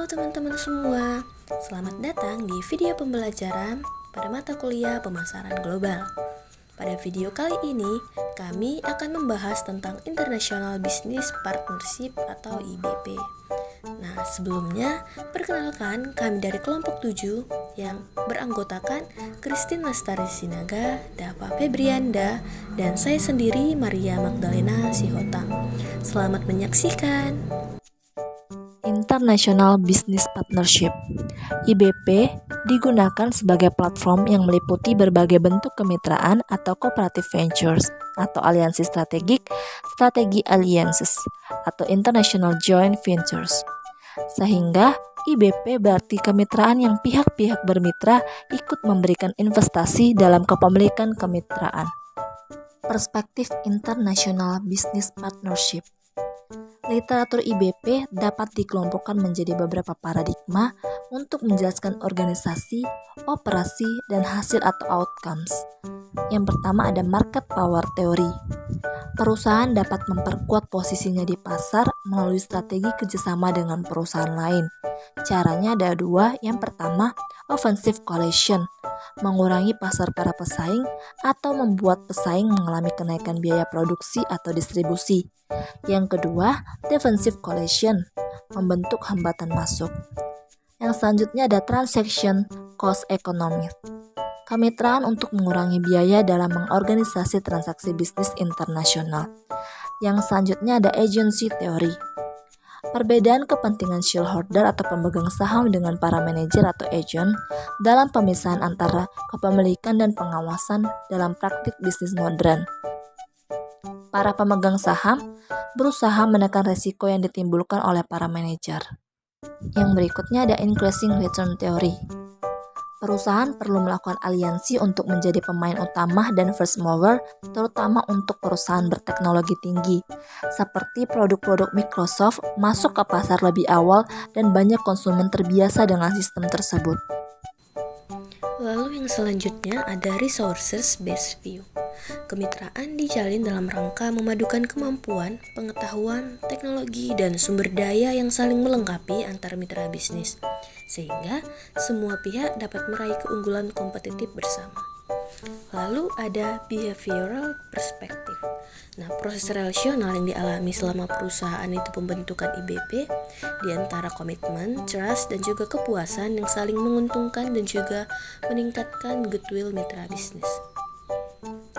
teman-teman semua, selamat datang di video pembelajaran pada mata kuliah pemasaran global. Pada video kali ini, kami akan membahas tentang International Business Partnership atau IBP. Nah, sebelumnya, perkenalkan kami dari kelompok 7 yang beranggotakan Christine Lestari Sinaga, Dava Febrianda, dan saya sendiri Maria Magdalena Sihotang. Selamat menyaksikan. International Business Partnership (IBP) digunakan sebagai platform yang meliputi berbagai bentuk kemitraan atau cooperative ventures atau aliansi strategik, strategi alliances, atau international joint ventures. Sehingga IBP berarti kemitraan yang pihak-pihak bermitra ikut memberikan investasi dalam kepemilikan kemitraan. Perspektif International Business Partnership. Literatur IBP dapat dikelompokkan menjadi beberapa paradigma untuk menjelaskan organisasi, operasi, dan hasil atau outcomes. Yang pertama ada market power theory. Perusahaan dapat memperkuat posisinya di pasar melalui strategi kerjasama dengan perusahaan lain. Caranya ada dua. Yang pertama, offensive coalition, mengurangi pasar para pesaing atau membuat pesaing mengalami kenaikan biaya produksi atau distribusi. Yang kedua, defensive coalition, membentuk hambatan masuk. Yang selanjutnya ada transaction cost economics, kemitraan untuk mengurangi biaya dalam mengorganisasi transaksi bisnis internasional. Yang selanjutnya ada agency theory, perbedaan kepentingan shareholder atau pemegang saham dengan para manajer atau agent dalam pemisahan antara kepemilikan dan pengawasan dalam praktik bisnis modern. Para pemegang saham berusaha menekan resiko yang ditimbulkan oleh para manajer. Yang berikutnya ada increasing return theory. Perusahaan perlu melakukan aliansi untuk menjadi pemain utama dan first mover, terutama untuk perusahaan berteknologi tinggi, seperti produk-produk Microsoft masuk ke pasar lebih awal dan banyak konsumen terbiasa dengan sistem tersebut. Lalu yang selanjutnya ada resources based view. Kemitraan dijalin dalam rangka memadukan kemampuan, pengetahuan, teknologi, dan sumber daya yang saling melengkapi antar mitra bisnis, sehingga semua pihak dapat meraih keunggulan kompetitif bersama. Lalu ada behavioral perspective. Nah, proses relasional yang dialami selama perusahaan itu pembentukan IBP di antara komitmen, trust, dan juga kepuasan yang saling menguntungkan dan juga meningkatkan goodwill mitra bisnis.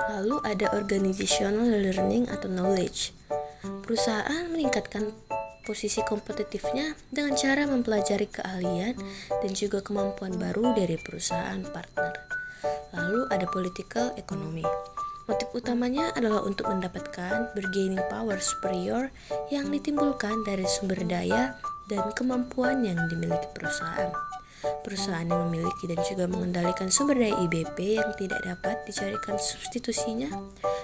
Lalu ada organizational learning atau knowledge. Perusahaan meningkatkan posisi kompetitifnya dengan cara mempelajari keahlian dan juga kemampuan baru dari perusahaan partner. Lalu ada political economy. Motif utamanya adalah untuk mendapatkan bargaining power superior yang ditimbulkan dari sumber daya dan kemampuan yang dimiliki perusahaan. Perusahaan yang memiliki dan juga mengendalikan sumber daya IBP yang tidak dapat dicarikan substitusinya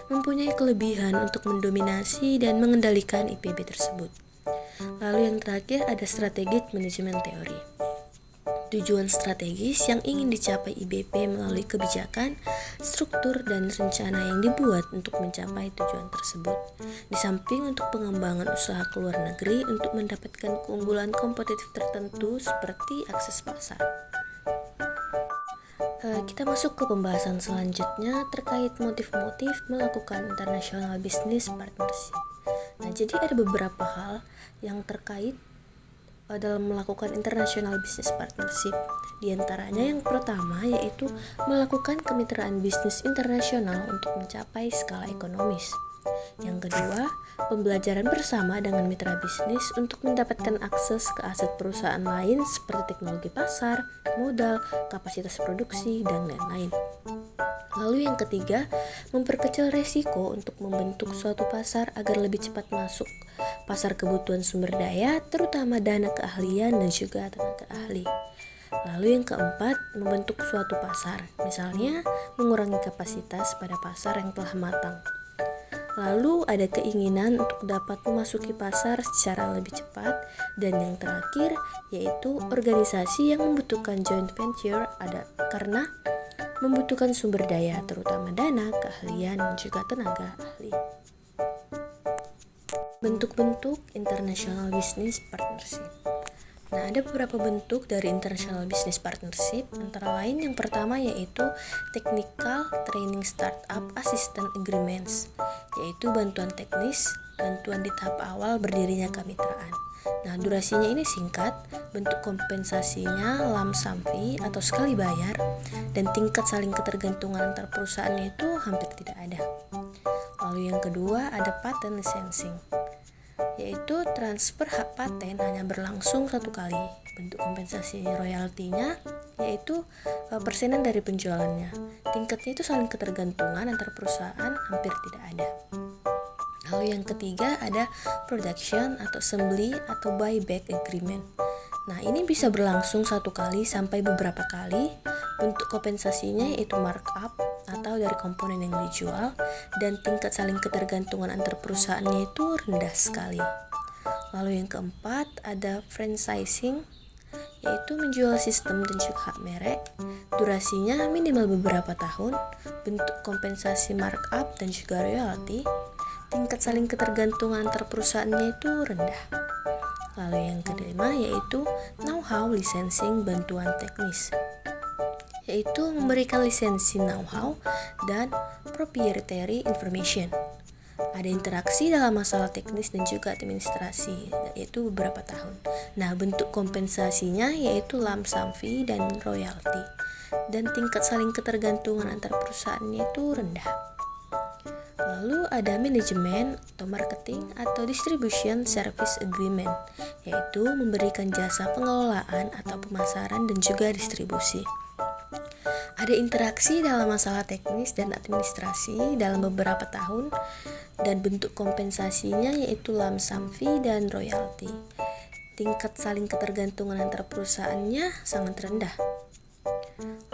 mempunyai kelebihan untuk mendominasi dan mengendalikan IBP tersebut. Lalu yang terakhir ada strategic management theory. Tujuan strategis yang ingin dicapai IBP melalui kebijakan, struktur, dan rencana yang dibuat untuk mencapai tujuan tersebut. Di samping untuk pengembangan usaha ke luar negeri untuk mendapatkan keunggulan kompetitif tertentu seperti akses pasar. Kita masuk ke pembahasan selanjutnya terkait motif-motif melakukan international business partnership. Nah, jadi ada beberapa hal yang terkait dalam melakukan international business partnership. Di antaranya yang pertama yaitu melakukan kemitraan bisnis internasional untuk mencapai skala ekonomis. Yang kedua, pembelajaran bersama dengan mitra bisnis untuk mendapatkan akses ke aset perusahaan lain seperti teknologi pasar, modal, kapasitas produksi, dan lain-lain. Lalu yang ketiga, memperkecil resiko untuk membentuk suatu pasar agar lebih cepat masuk pasar kebutuhan sumber daya, terutama dana keahlian dan juga tenaga ahli. Lalu yang keempat, membentuk suatu pasar, misalnya mengurangi kapasitas pada pasar yang telah matang. Lalu ada keinginan untuk dapat memasuki pasar secara lebih cepat. Dan yang terakhir, yaitu organisasi yang membutuhkan joint venture karena membutuhkan sumber daya, terutama dana, keahlian, dan juga tenaga ahli. Bentuk-bentuk international business partnership. Nah, ada beberapa bentuk dari International Business Partnership, antara lain yang pertama yaitu Technical Training Startup Assistance Agreements, yaitu bantuan teknis, bantuan di tahap awal berdirinya kemitraan. Nah, durasinya ini singkat, bentuk kompensasinya lump sum fee atau sekali bayar, dan tingkat saling ketergantungan antar perusahaannya itu hampir tidak ada. Lalu yang kedua ada patent licensing, yaitu transfer hak paten hanya berlangsung satu kali. Bentuk kompensasi royaltinya yaitu persenan dari penjualannya. Tingkatnya itu saling ketergantungan antar perusahaan hampir tidak ada. Lalu yang ketiga ada production atau assembly atau buyback agreement. Nah, ini bisa berlangsung satu kali sampai beberapa kali. Bentuk kompensasinya yaitu markup atau dari komponen yang dijual, dan tingkat saling ketergantungan antar perusahaannya itu rendah sekali. Lalu yang keempat ada franchising, yaitu menjual sistem dan juga hak merek. Durasinya minimal beberapa tahun, bentuk kompensasi markup dan juga royalty. Tingkat saling ketergantungan antar perusahaannya itu rendah. Lalu yang kelima yaitu know-how licensing, bantuan teknis, yaitu memberikan lisensi know-how dan proprietary information. Ada interaksi dalam masalah teknis dan juga administrasi, yaitu beberapa tahun. Nah, bentuk kompensasinya yaitu lump sum fee dan royalty, dan tingkat saling ketergantungan antar perusahaannya itu rendah. Lalu ada manajemen atau marketing atau distribution service agreement, yaitu memberikan jasa pengelolaan atau pemasaran dan juga distribusi. Ada interaksi dalam masalah teknis dan administrasi dalam beberapa tahun, dan bentuk kompensasinya yaitu lump sum fee dan royalty. Tingkat saling ketergantungan antar perusahaannya sangat rendah.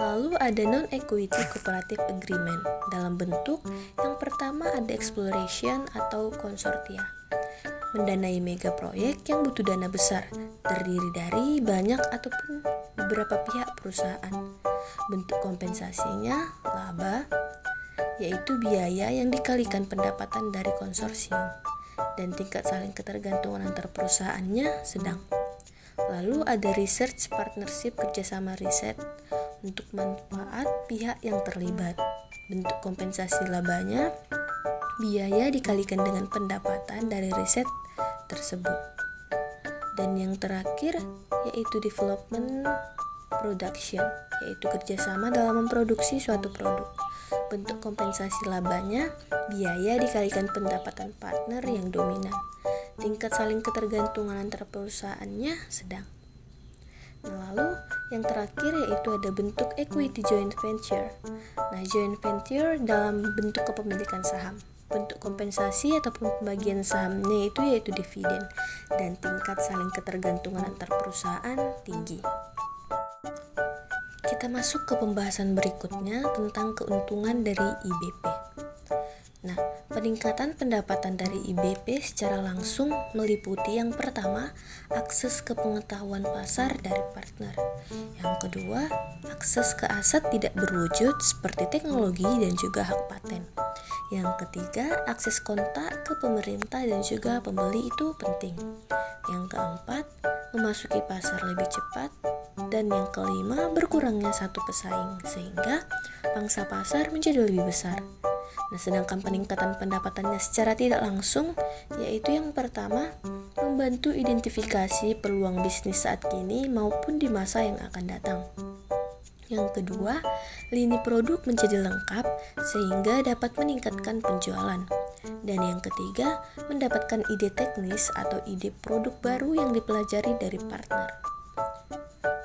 Lalu ada non-equity cooperative agreement dalam bentuk yang pertama ada exploration atau konsortia, mendanai mega proyek yang butuh dana besar, terdiri dari banyak ataupun beberapa pihak perusahaan. Bentuk kompensasinya laba, yaitu biaya yang dikalikan pendapatan dari konsorsium, dan tingkat saling ketergantungan antar perusahaannya sedang. Lalu ada research partnership, kerjasama riset untuk manfaat pihak yang terlibat. Bentuk kompensasi labanya biaya dikalikan dengan pendapatan dari riset tersebut. Dan yang terakhir yaitu development production, yaitu kerjasama dalam memproduksi suatu produk. Bentuk kompensasi labanya biaya dikalikan pendapatan partner yang dominan. Tingkat saling ketergantungan antara perusahaannya sedang. Nah, lalu yang terakhir yaitu ada bentuk equity joint venture. Nah, joint venture dalam bentuk kepemilikan saham. Bentuk kompensasi ataupun pembagian sahamnya itu yaitu dividen, dan tingkat saling ketergantungan antar perusahaan tinggi. Kita masuk ke pembahasan berikutnya tentang keuntungan dari IBP. Nah, peningkatan pendapatan dari IBP secara langsung meliputi yang pertama, akses ke pengetahuan pasar dari partner. Yang kedua, akses ke aset tidak berwujud seperti teknologi dan juga hak paten. Yang ketiga, akses kontak ke pemerintah dan juga pembeli itu penting. Yang keempat, memasuki pasar lebih cepat. Dan yang kelima, berkurangnya satu pesaing sehingga pangsa pasar menjadi lebih besar. Nah, sedangkan peningkatan pendapatannya secara tidak langsung yaitu yang pertama, membantu identifikasi peluang bisnis saat kini maupun di masa yang akan datang. Yang kedua, lini produk menjadi lengkap sehingga dapat meningkatkan penjualan. Dan yang ketiga, mendapatkan ide teknis atau ide produk baru yang dipelajari dari partner.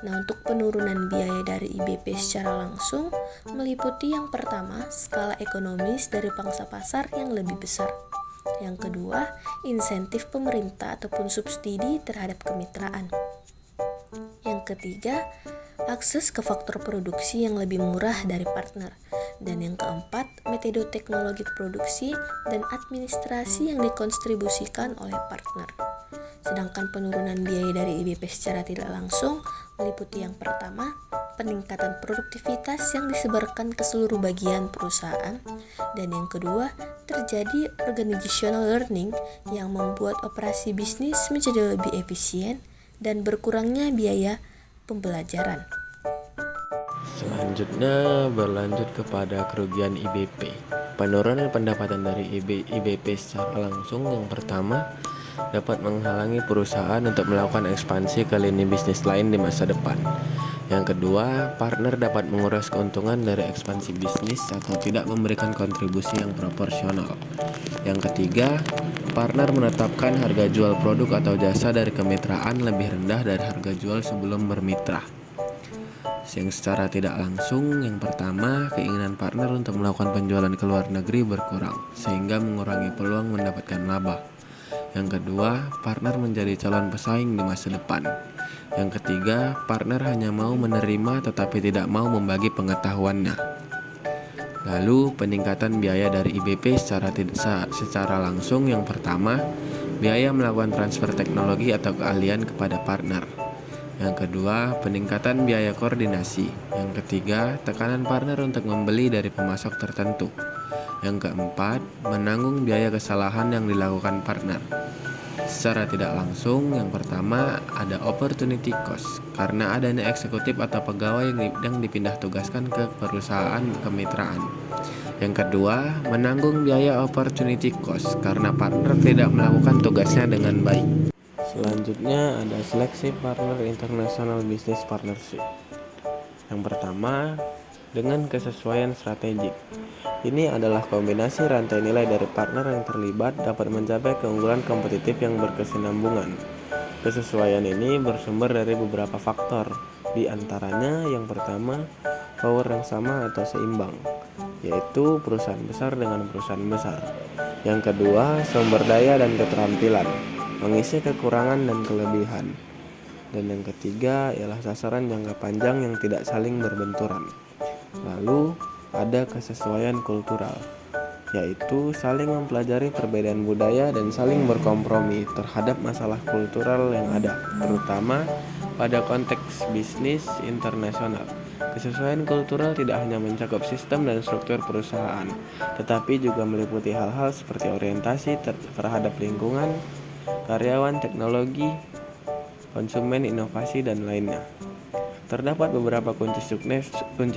Nah, untuk penurunan biaya dari IBP secara langsung meliputi yang pertama, skala ekonomis dari pangsa pasar yang lebih besar. Yang kedua, insentif pemerintah ataupun subsidi terhadap kemitraan. Yang ketiga, akses ke faktor produksi yang lebih murah dari partner. Dan yang keempat, metode teknologi produksi dan administrasi yang dikontribusikan oleh partner. Sedangkan penurunan biaya dari IBP secara tidak langsung meliputi yang pertama, peningkatan produktivitas yang disebarkan ke seluruh bagian perusahaan, dan yang kedua, terjadi organizational learning yang membuat operasi bisnis menjadi lebih efisien dan berkurangnya biaya pembelajaran. Selanjutnya berlanjut kepada kerugian IBP. Penurunan pendapatan dari IBP secara langsung yang pertama dapat menghalangi perusahaan untuk melakukan ekspansi ke lini bisnis lain di masa depan. Yang kedua, partner dapat menguras keuntungan dari ekspansi bisnis atau tidak memberikan kontribusi yang proporsional. Yang ketiga, partner menetapkan harga jual produk atau jasa dari kemitraan lebih rendah dari harga jual sebelum bermitra. Yang secara tidak langsung, yang pertama, keinginan partner untuk melakukan penjualan ke luar negeri berkurang, sehingga mengurangi peluang mendapatkan laba. Yang kedua, partner menjadi calon pesaing di masa depan. Yang ketiga, partner hanya mau menerima tetapi tidak mau membagi pengetahuannya. Lalu, peningkatan biaya dari IBP secara langsung. Yang pertama, biaya melakukan transfer teknologi atau keahlian kepada partner. Yang kedua, peningkatan biaya koordinasi. Yang ketiga, tekanan partner untuk membeli dari pemasok tertentu. Yang keempat, menanggung biaya kesalahan yang dilakukan partner. Secara tidak langsung, yang pertama ada opportunity cost karena adanya eksekutif atau pegawai yang dipindah tugaskan ke perusahaan kemitraan. Yang kedua, menanggung biaya opportunity cost karena partner tidak melakukan tugasnya dengan baik. Selanjutnya ada seleksi partner international business partnership. Yang pertama, dengan kesesuaian strategik. Ini adalah kombinasi rantai nilai dari partner yang terlibat dapat mencapai keunggulan kompetitif yang berkesinambungan. Kesesuaian ini bersumber dari beberapa faktor, di antaranya yang pertama, power yang sama atau seimbang, yaitu perusahaan besar dengan perusahaan besar. Yang kedua, sumber daya dan keterampilan, mengisi kekurangan dan kelebihan. Dan yang ketiga ialah sasaran jangka panjang yang tidak saling berbenturan. Lalu ada kesesuaian kultural, yaitu saling mempelajari perbedaan budaya dan saling berkompromi terhadap masalah kultural yang ada, terutama pada konteks bisnis internasional. Kesesuaian kultural tidak hanya mencakup sistem dan struktur perusahaan, tetapi juga meliputi hal-hal seperti orientasi terhadap lingkungan, karyawan, teknologi, konsumen, inovasi, dan lainnya. Terdapat beberapa kunci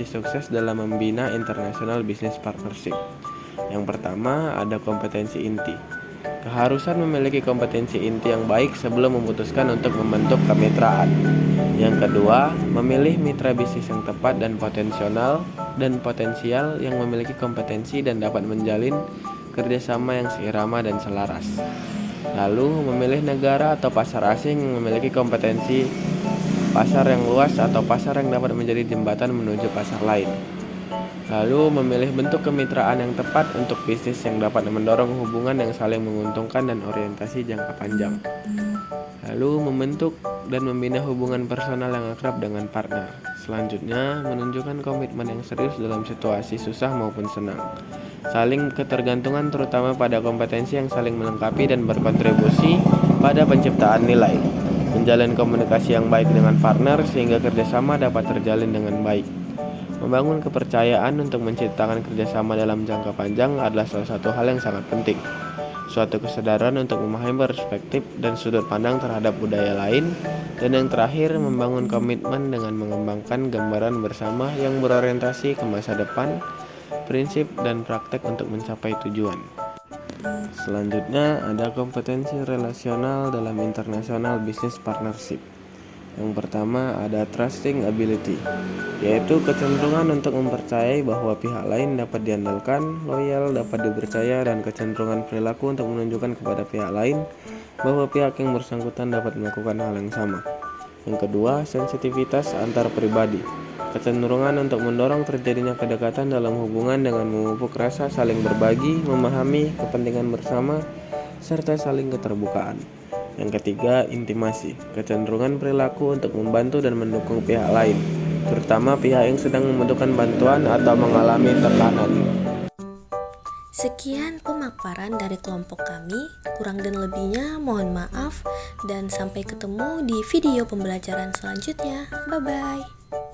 sukses dalam membina International Business Partnership. Yang pertama, ada kompetensi inti. Keharusan memiliki kompetensi inti yang baik sebelum memutuskan untuk membentuk kemitraan. Yang kedua, memilih mitra bisnis yang tepat dan potensial yang memiliki kompetensi dan dapat menjalin kerjasama yang seirama dan selaras. Lalu, memilih negara atau pasar asing yang memiliki kompetensi pasar yang luas atau pasar yang dapat menjadi jembatan menuju pasar lain. Lalu, memilih bentuk kemitraan yang tepat untuk bisnis yang dapat mendorong hubungan yang saling menguntungkan dan orientasi jangka panjang. Lalu, membentuk dan membina hubungan personal yang akrab dengan partner. Selanjutnya, menunjukkan komitmen yang serius dalam situasi susah maupun senang. Saling ketergantungan terutama pada kompetensi yang saling melengkapi dan berkontribusi pada penciptaan nilai. Menjalin komunikasi yang baik dengan partner sehingga kerjasama dapat terjalin dengan baik. Membangun kepercayaan untuk menciptakan kerjasama dalam jangka panjang adalah salah satu hal yang sangat penting. Suatu kesadaran untuk memahami perspektif dan sudut pandang terhadap budaya lain. Dan yang terakhir, membangun komitmen dengan mengembangkan gambaran bersama yang berorientasi ke masa depan, prinsip dan praktek untuk mencapai tujuan. Selanjutnya ada kompetensi relasional dalam International Business Partnership. Yang pertama ada trusting ability, yaitu kecenderungan untuk mempercayai bahwa pihak lain dapat diandalkan, loyal, dapat dipercaya, dan kecenderungan perilaku untuk menunjukkan kepada pihak lain bahwa pihak yang bersangkutan dapat melakukan hal yang sama. Yang kedua, sensitivitas antar pribadi, kecenderungan untuk mendorong terjadinya kedekatan dalam hubungan dengan memupuk rasa saling berbagi, memahami kepentingan bersama, serta saling keterbukaan. Yang ketiga, intimasi, kecenderungan perilaku untuk membantu dan mendukung pihak lain, terutama pihak yang sedang membutuhkan bantuan atau mengalami tekanan. Sekian pemaparan dari kelompok kami, kurang dan lebihnya mohon maaf, dan sampai ketemu di video pembelajaran selanjutnya. Bye-bye.